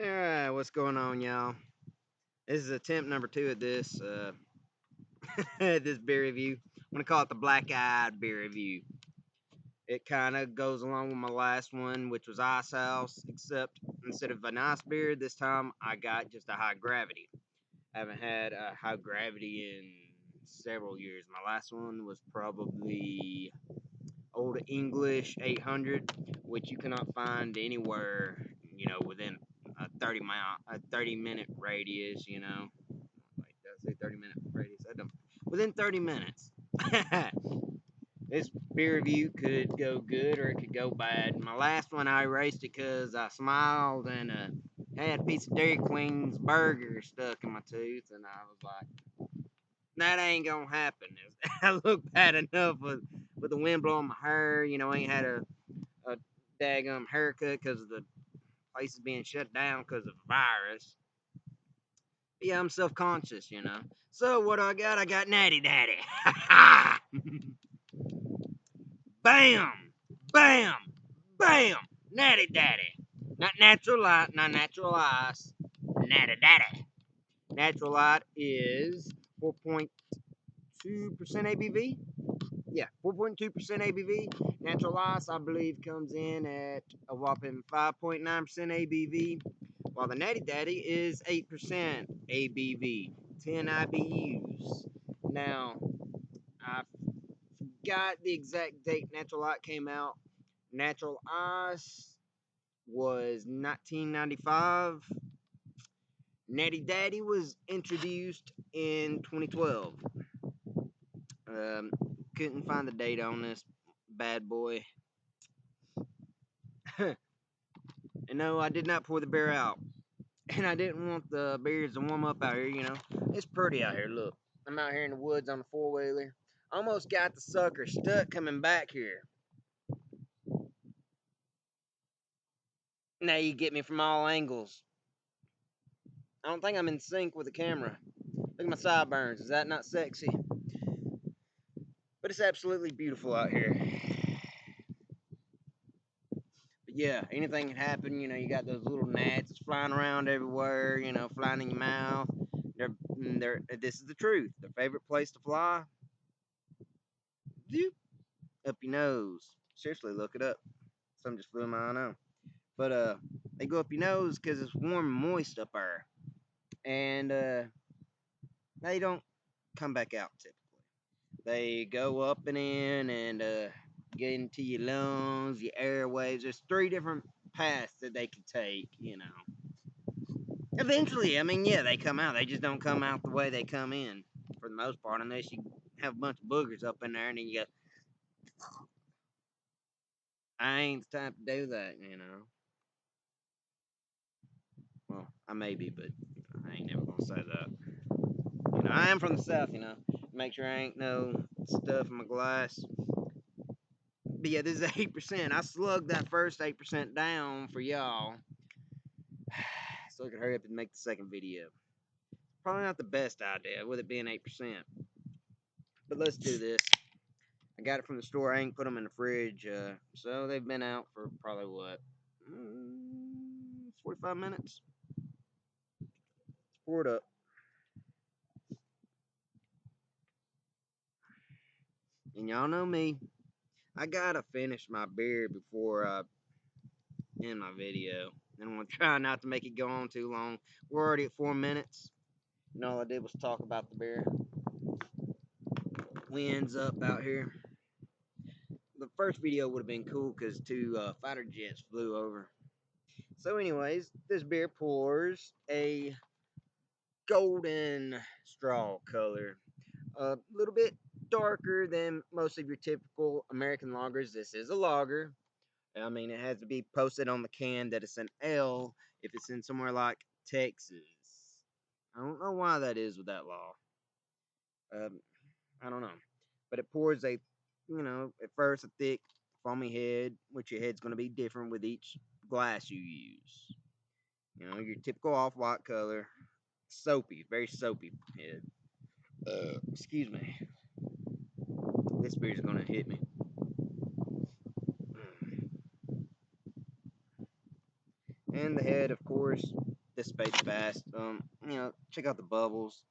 Alright, what's going on, y'all? This is attempt number two at this this beer review. I'm gonna call it the Black Eyed Beer Review. It kind of goes along with my last one, which was Ice House, except instead of a nice beer, this time I got just a high gravity. I haven't had a high gravity in several years. My last one was probably Old English 800, which you cannot find anywhere, within a 30-minute radius, Like, did I say 30-minute radius? I don't. Within 30 minutes. This beer review could go good or it could go bad. My last one, I erased it because I smiled and had a piece of Dairy Queen's burger stuck in my tooth, and I was like, that ain't gonna happen. I look bad enough with the wind blowing my hair. I ain't had a daggum haircut because of the place is being shut down because of the virus. But yeah, I'm self conscious. So what I got? I got Natty Daddy. Bam! Bam! Bam! Natty Daddy. Not natural light, not natural ice. Natty Daddy. Natural light is 4.2% ABV. Yeah, 4.2% ABV. Natural ice, I believe, comes in at a whopping 5.9% ABV, while the Natty Daddy is 8% ABV, 10 IBUs. Now, I forgot the exact date Natural Light came out. Natural Ice was 1995. Natty Daddy was introduced in 2012. Um, couldn't find the date on this bad boy. And no, I did not pour the beer out. And I didn't want the beers to warm up out here. It's pretty out here, look. I'm out here in the woods on the four-wheeler. Almost got the sucker stuck coming back here. Now you get me from all angles. I don't think I'm in sync with the camera. Look at my sideburns. Is that not sexy? But it's absolutely beautiful out here. But yeah, anything can happen. You got those little gnats flying around everywhere, flying in your mouth. This is the truth. Their favorite place to fly? Zoop, up your nose. Seriously, look it up. Some just flew in my eye now. But they go up your nose because it's warm and moist up there. And they don't come back out typically. They go up and in and get into your lungs, your airways. There's three different paths that they can take. Eventually, I mean, yeah, they come out. They just don't come out the way they come in for the most part, unless you have a bunch of boogers up in there and then you go, I ain't the type to do that. Well, I may be, but I ain't never gonna say that. I am from the South. Make sure I ain't no stuff in my glass. But yeah, this is 8%. I slugged that first 8% down for y'all, so I could hurry up and make the second video. Probably not the best idea with it being 8%. But let's do this. I got it from the store. I ain't put them in the fridge, so they've been out for probably what, 45 minutes. Pour it up. And y'all know me. I gotta finish my beer before I end my video. And I'm gonna try not to make it go on too long. We're already at 4 minutes. And all I did was talk about the beer. Winds up out here. The first video would have been cool because two fighter jets flew over. So, anyways, this beer pours a golden straw color. A little bit darker than most of your typical American lagers. This is a lager. I mean, it has to be posted on the can that it's an L if it's in somewhere like Texas. I don't know why that is with that law. I don't know. But it pours at first a thick, foamy head, which your head's going to be different with each glass you use. Your typical off-white color. Soapy, very soapy head. Excuse me. This beer's going to hit me. And the head, of course, dissipates fast. Check out the bubbles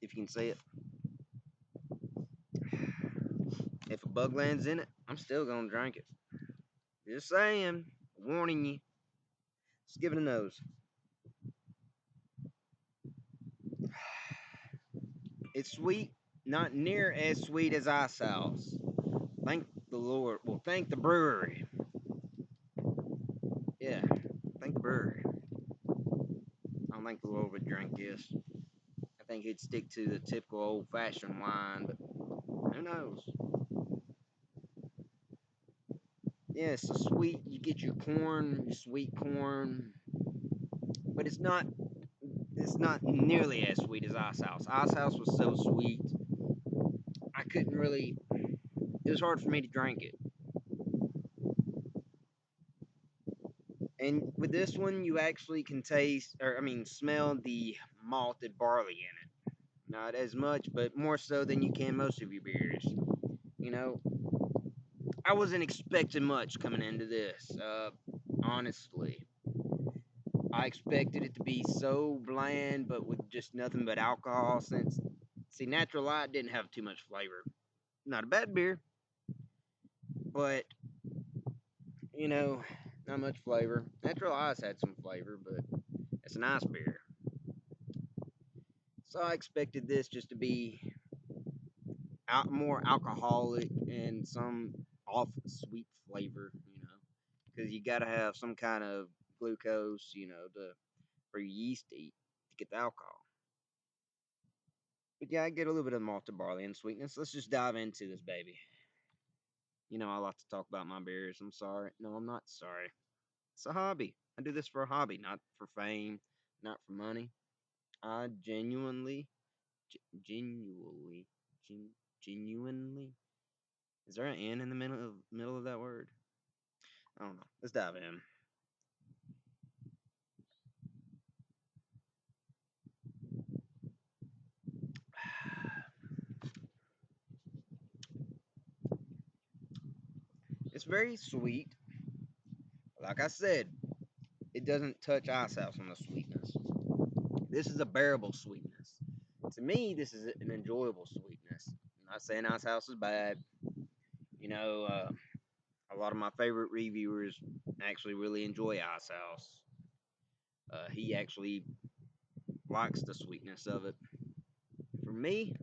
if you can see it. If a bug lands in it, I'm still gonna drink it. Just saying, warning you. Let's give it a nose. It's sweet, not near as sweet as ice house. Thank the Lord. Well, thank the brewery. Yeah, thank the brewery. I don't think the Lord would drink this. I think he'd stick to the typical old-fashioned wine, but who knows? Yeah, it's so sweet. You get your corn, your sweet corn, but it's not nearly as sweet as Ice House. Ice House was so sweet, I couldn't really. It was hard for me to drink it. And with this one, you actually can taste, or I mean, smell the malted barley in it. Not as much, but more so than you can most of your beers. You know, I wasn't expecting much coming into this. Honestly, I expected it to be so bland, but with just nothing but alcohol. Since, see, Natural Light didn't have too much flavor. Not a bad beer, but you know, not much flavor. Natural Ice had some flavor, but it's a nice beer. So I expected this just to be more alcoholic and some off sweet flavor, because you got to have some kind of glucose, for your yeast to eat to get the alcohol. But yeah, I get a little bit of malted barley and sweetness. Let's just dive into this baby. I like to talk about my beers. I'm sorry. No, I'm not sorry. It's a hobby. I do this for a hobby, not for fame, not for money. I genuinely, genuinely. Is there an N in the middle of that word? I don't know. Let's dive in. It's very sweet. Like I said, it doesn't touch Ice House on the sweetness. This is a bearable sweetness. To me, this is an enjoyable sweetness. I'm not saying Ice House is bad. You know, uh, a lot of my favorite reviewers actually really enjoy Ice House. He actually likes the sweetness of it. For me,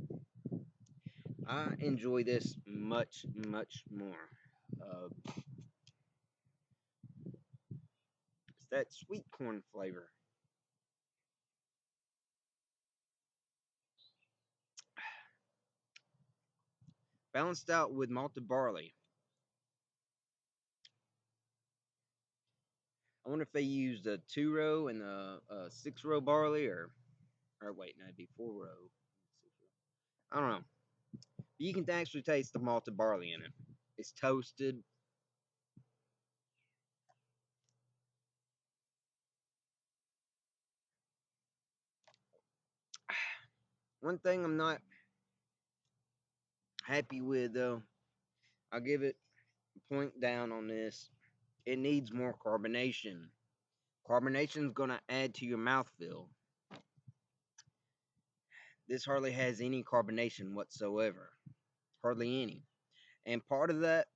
I enjoy this much, much more. It's that sweet corn flavor, balanced out with malted barley. I wonder if they used a 2 row and a 6 row barley, or wait, no, it'd be 4 row. I don't know. But you can actually taste the malted barley in it. It's toasted. One thing I'm not happy with though, I'll give it a point down on this. It needs more carbonation. Carbonation's gonna add to your mouthfeel. This hardly has any carbonation whatsoever. Hardly any. And part of that,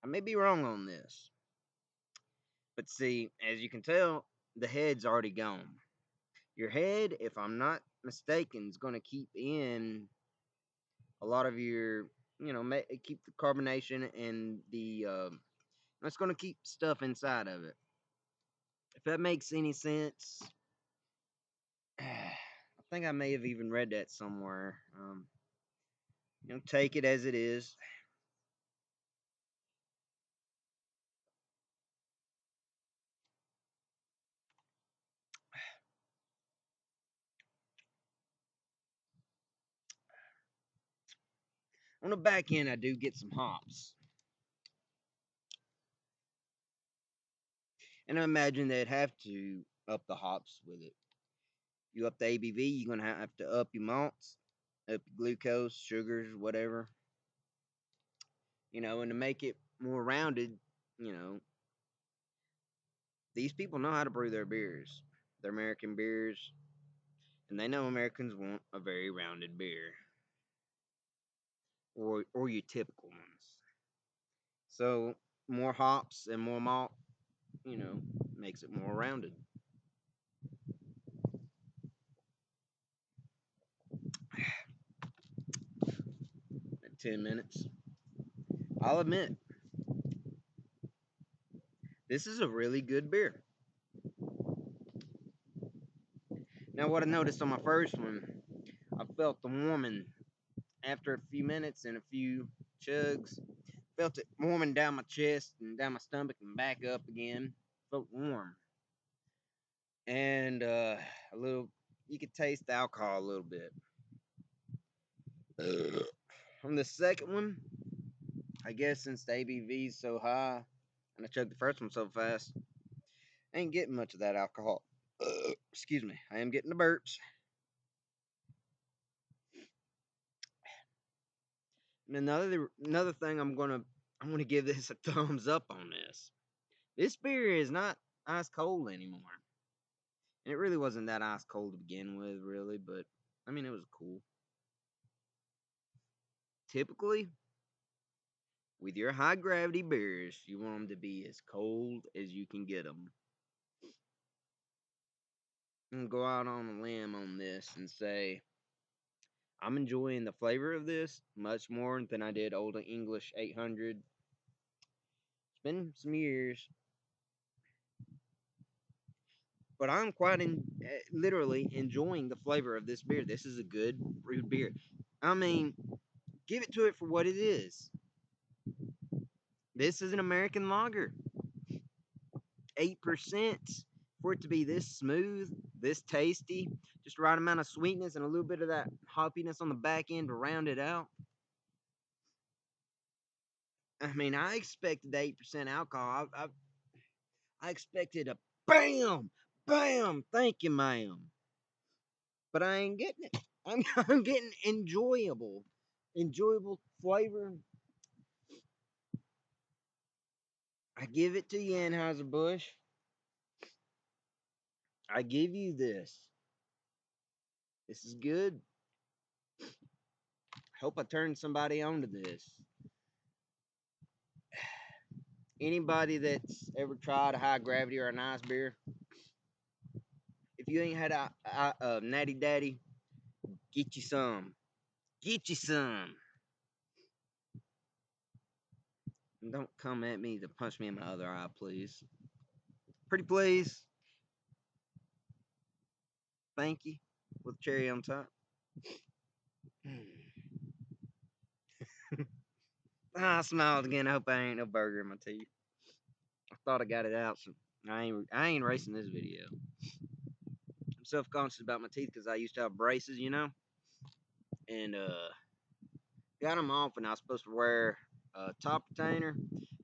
I may be wrong on this. But see, as you can tell, the head's already gone. Your head, if I'm not mistaken, is going to keep in a lot of your, keep the carbonation and it's going to keep stuff inside of it. If that makes any sense, I think I may have even read that somewhere. Take it as it is. On the back end, I do get some hops. And I imagine they'd have to up the hops with it. You up the ABV, you're going to have to up your malts, up your glucose, sugars, whatever. And to make it more rounded, you know, These people know how to brew their beers. They're American beers, and they know Americans want a very rounded beer, or your typical ones. So more hops and more malt, you know, makes it more rounded. At 10 minutes, I'll admit this is a really good beer. Now, what I noticed on my first one, I felt the warming after a few minutes and a few chugs. Felt it warming down my chest and down my stomach and back up again. Felt warm. And a little, you could taste the alcohol a little bit. On the second one, I guess since the ABV is so high and I chugged the first one so fast, I ain't getting much of that alcohol. Excuse me, I am getting the burps. And another thing I'm gonna give this a thumbs up on this. This beer is not ice cold anymore. And it really wasn't that ice cold to begin with, really, but I mean it was cool. Typically, with your high gravity beers, you want them to be as cold as you can get them. I'm gonna go out on a limb on this and say I'm enjoying the flavor of this much more than I did Old English 800. It's been some years, but I'm quite literally enjoying the flavor of this beer. This is a good brewed beer. I mean, give it to it for what it is. This is an American lager. 8% for it to be this smooth, this tasty, just the right amount of sweetness and a little bit of that hoppiness on the back end to round it out. I mean, I expected 8% alcohol. I expected a bam, bam, thank you, ma'am. But I ain't getting it. I'm getting enjoyable flavor. I give it to you, Anheuser-Busch. I give you this. This is good. Hope I turned somebody on to this. Anybody that's ever tried a high gravity or a nice beer, if you ain't had a Natty Daddy, get you some. Get you some. And don't come at me to punch me in my other eye, please. Pretty please. Thank you. With cherry on top. I smiled again. I hope I ain't no burger in my teeth. I thought I got it out, so I ain't racing this video. I'm self-conscious about my teeth because I used to have braces, and got them off, and I was supposed to wear a top retainer,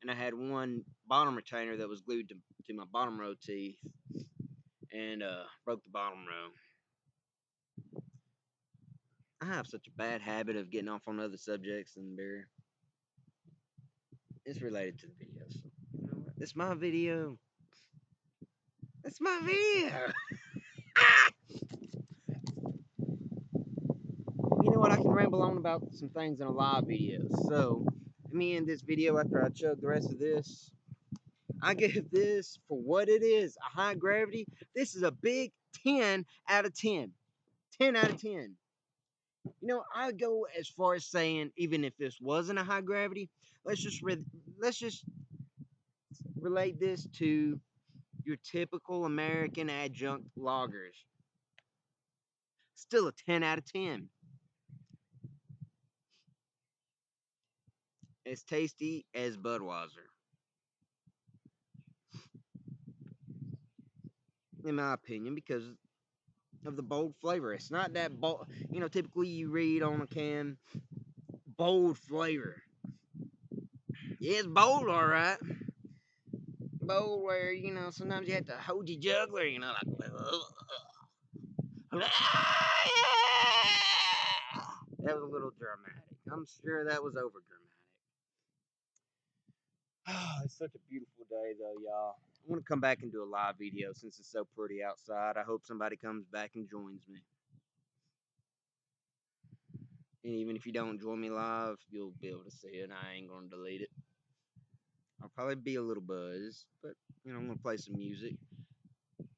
and I had one bottom retainer that was glued to my bottom row teeth, and broke the bottom row. I have such a bad habit of getting off on other subjects than beer. It's related to the video, so you know what? It's my video. It's my video. You know what? I can ramble on about some things in a live video. So let me end this video after I chug the rest of this. I give this for what it is, a high gravity. This is a big 10 out of 10. 10 out of 10. I go as far as saying, even if this wasn't a high gravity, let's just relate this to your typical American adjunct lagers. Still a 10 out of 10. As tasty as Budweiser, in my opinion, because of the bold flavor. It's not that bold. Typically you read on a can, bold flavor. Yeah, it's bold, all right. Bowl where sometimes you have to hold your juggler, like that was a little dramatic. I'm sure that was over dramatic. Oh, it's such a beautiful day though, y'all. I want to come back and do a live video since it's so pretty outside. I hope somebody comes back and joins me. And even if you don't join me live, you'll be able to see it. I ain't gonna delete it. I'll probably be a little buzzed, but I'm gonna play some music.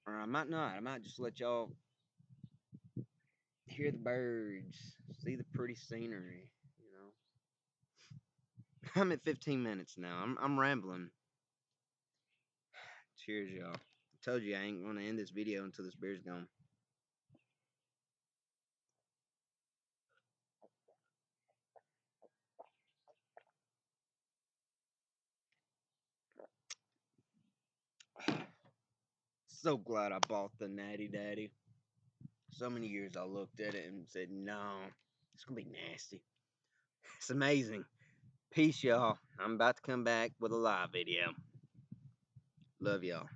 Or I might not. I might just let y'all hear the birds, see the pretty scenery. I'm at 15 minutes now. I'm rambling. Cheers, y'all. I told you I ain't gonna end this video until this beer's gone. So glad I bought the Natty Daddy. So many years I looked at it and said, no, it's gonna be nasty. It's amazing. Peace, y'all. I'm about to come back with a live video. Love y'all.